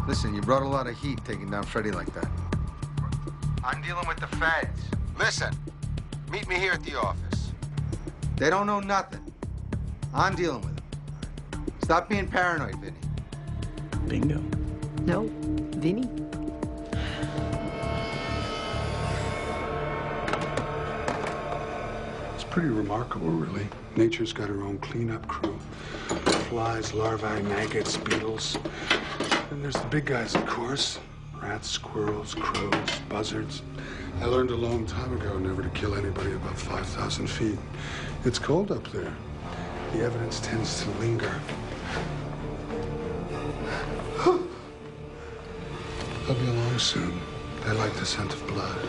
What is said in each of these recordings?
Listen, you brought a lot of heat taking down Freddie like that. I'm dealing with the feds. Listen, meet me here at the office. They don't know nothing. I'm dealing with them. Stop being paranoid, Vinny. Bingo. No, Vinny. It's pretty remarkable, really. Nature's got her own cleanup crew. Flies, larvae, maggots, beetles. And there's the big guys, of course. Rats, squirrels, crows, buzzards. I learned a long time ago never to kill anybody above 5,000 feet. It's cold up there. The evidence tends to linger. They'll be along soon. They like the scent of blood.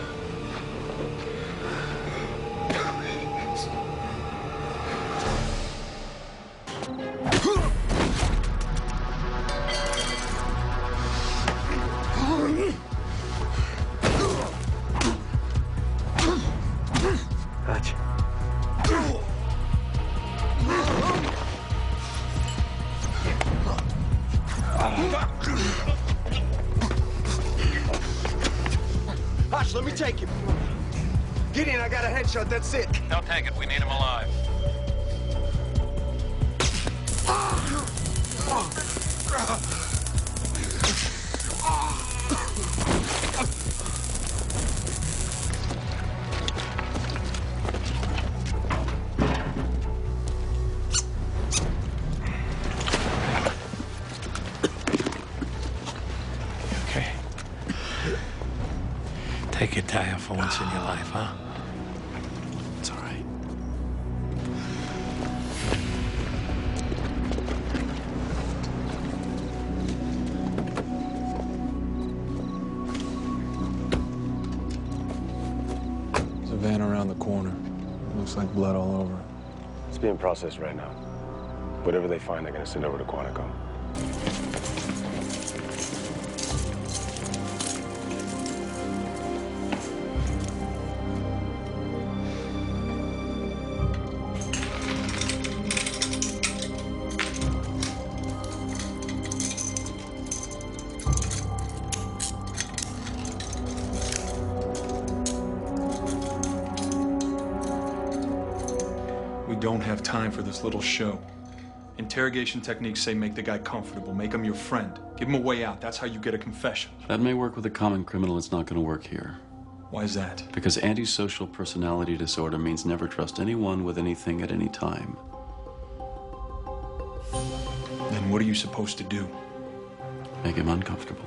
Gotcha. Hush, let me take him. Gideon, I got a headshot, that's it. Don't take it, we need him alive. Okay. Take your tie off for once in your life, huh? It's all right. There's a van around the corner. Looks like blood all over. It's being processed right now. Whatever they find, they're gonna send over to Quantico. We don't have time for this little show. Interrogation techniques say make the guy comfortable, make him your friend. Give him a way out. That's how you get a confession. That may work with a common criminal. It's not going to work here. Why is that? Because antisocial personality disorder means never trust anyone with anything at any time. Then what are you supposed to do? Make him uncomfortable.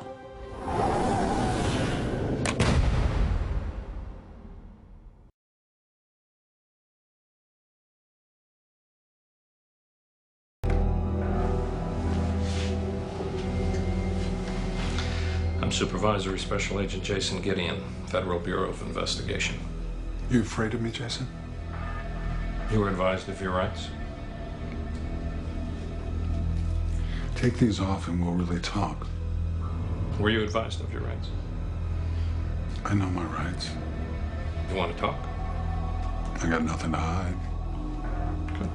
I'm Supervisory Special Agent Jason Gideon, Federal Bureau of Investigation. You afraid of me, Jason? You were advised of your rights? Take these off and we'll really talk. Were you advised of your rights? I know my rights. You want to talk? I got nothing to hide. Good.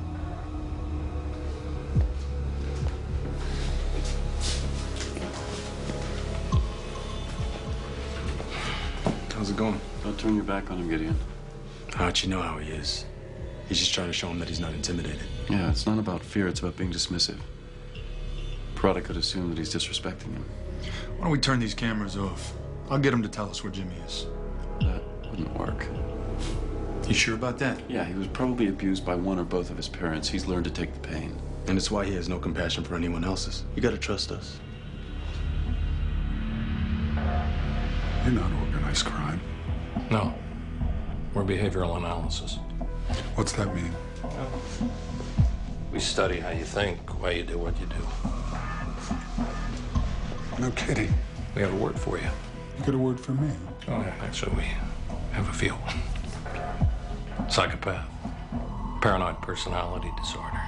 How's it going? Don't turn your back on him, Gideon. How'd you know how he is? He's just trying to show him that he's not intimidated. Yeah, it's not about fear. It's about being dismissive. Perotta could assume that he's disrespecting him. Why don't we turn these cameras off? I'll get him to tell us where Jimmy is. That wouldn't work. You sure about that? Yeah, he was probably abused by one or both of his parents. He's learned to take the pain. And it's why he has no compassion for anyone else's. You gotta trust us. You're not organized crime. No. We're behavioral analysis. What's that mean? We study how you think, why you do what you do. No kidding. We have a word for you. You got a word for me? Oh, yeah, actually, we have a few. Psychopath. Paranoid personality disorder.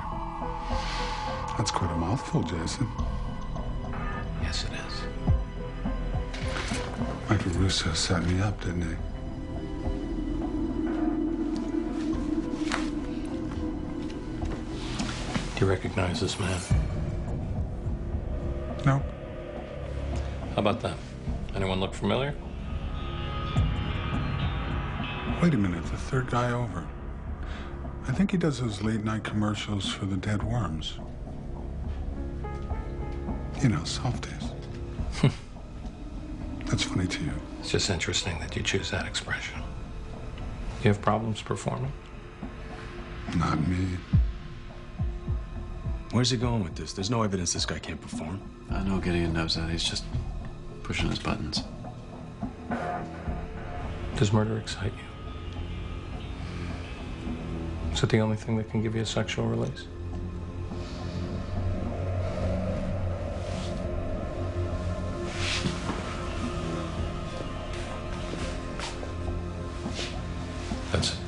That's quite a mouthful, Jason. Yes, it is. Michael Russo set me up, didn't he? Do you recognize this man? No. How about that? Anyone look familiar? Wait a minute, the third guy over. I think he does those late-night commercials for the dead worms. You know, softies. That's funny to you. It's just interesting that you choose that expression. You have problems performing? Not me. Where's he going with this? There's no evidence this guy can't perform. I know Gideon knows that. He's just pushing his buttons. Does murder excite you? Is it the only thing that can give you a sexual release? That's it.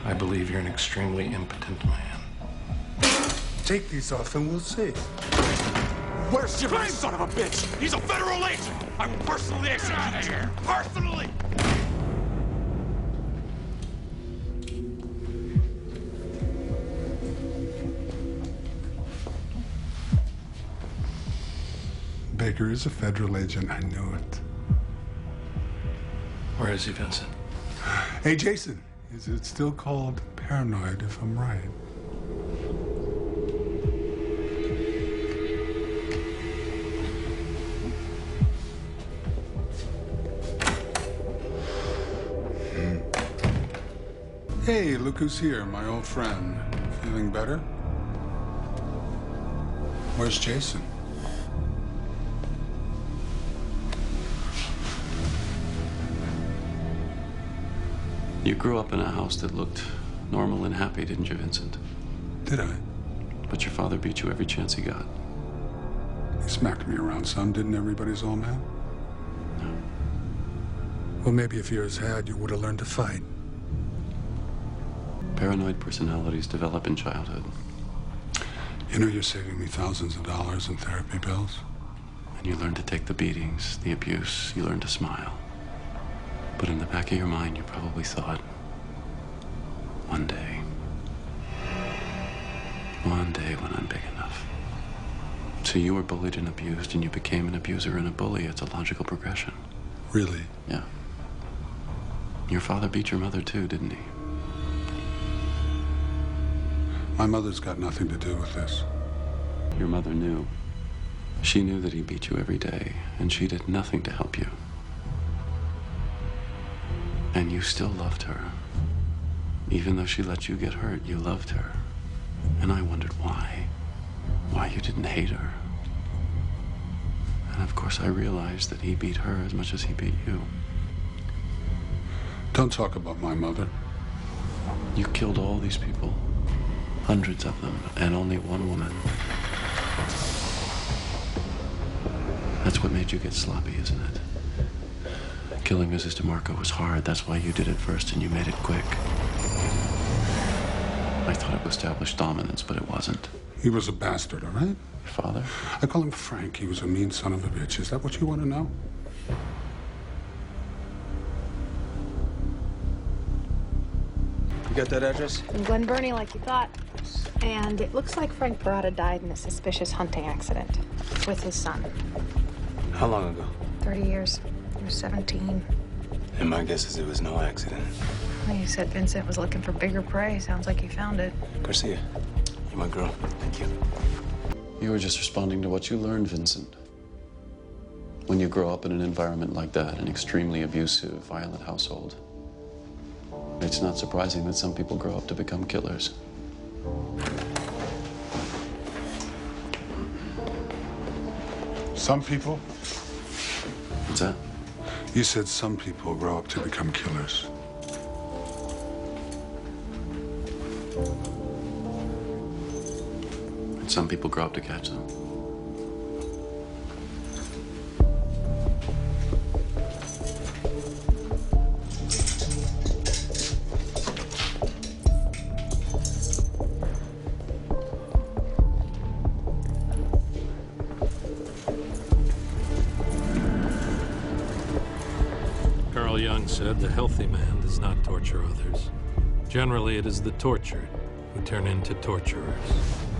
I believe you're an extremely impotent man. Take these off and we'll see. Where's your son of a bitch? He's a federal agent. I will personally execute you. Personally. Baker is a federal agent. I knew it. Where is he, Vincent? Hey, Jason, is it still called paranoid if I'm right? Hey, look who's here, my old friend. Feeling better? Where's Jason? You grew up in a house that looked normal and happy, didn't you, Vincent? Did I? But your father beat you every chance he got. He smacked me around some, didn't everybody's old man? No. Well, maybe if yours had, you would have learned to fight. Paranoid personalities develop in childhood. You know, you're saving me thousands of dollars in therapy bills. And you learn to take the beatings, the abuse. You learn to smile. But in the back of your mind, you probably thought, one day when I'm big enough. So you were bullied and abused, and you became an abuser and a bully. It's a logical progression. Really? Yeah. Your father beat your mother too, didn't he? My mother's got nothing to do with this. Your mother knew. She knew that he beat you every day, and she did nothing to help you. And you still loved her. Even though she let you get hurt, you loved her. And I wondered why. Why you didn't hate her. And of course I realized that he beat her as much as he beat you. Don't talk about my mother. You killed all these people. Hundreds of them, and only one woman. That's what made you get sloppy, isn't it? Killing Mrs. DeMarco was hard. That's why you did it first, and you made it quick. I thought it established dominance, but it wasn't. He was a bastard, all right? Your father? I call him Frank. He was a mean son of a bitch. Is that what you want to know? You got that address? In Glen Burnie, like you thought. And it looks like Frank Perrotta died in a suspicious hunting accident with his son. How long ago? 30 years. He was 17. And my guess is it was no accident. Well, you said Vincent was looking for bigger prey. Sounds like he found it. Garcia, you're my girl. Thank you. You were just responding to what you learned, Vincent. When you grow up in an environment like that, an extremely abusive, violent household, it's not surprising that some people grow up to become killers. Some people? What's that? You said some people grow up to become killers. And some people grow up to catch them. Carl Jung said the healthy man does not torture others. Generally, it is the tortured who turn into torturers.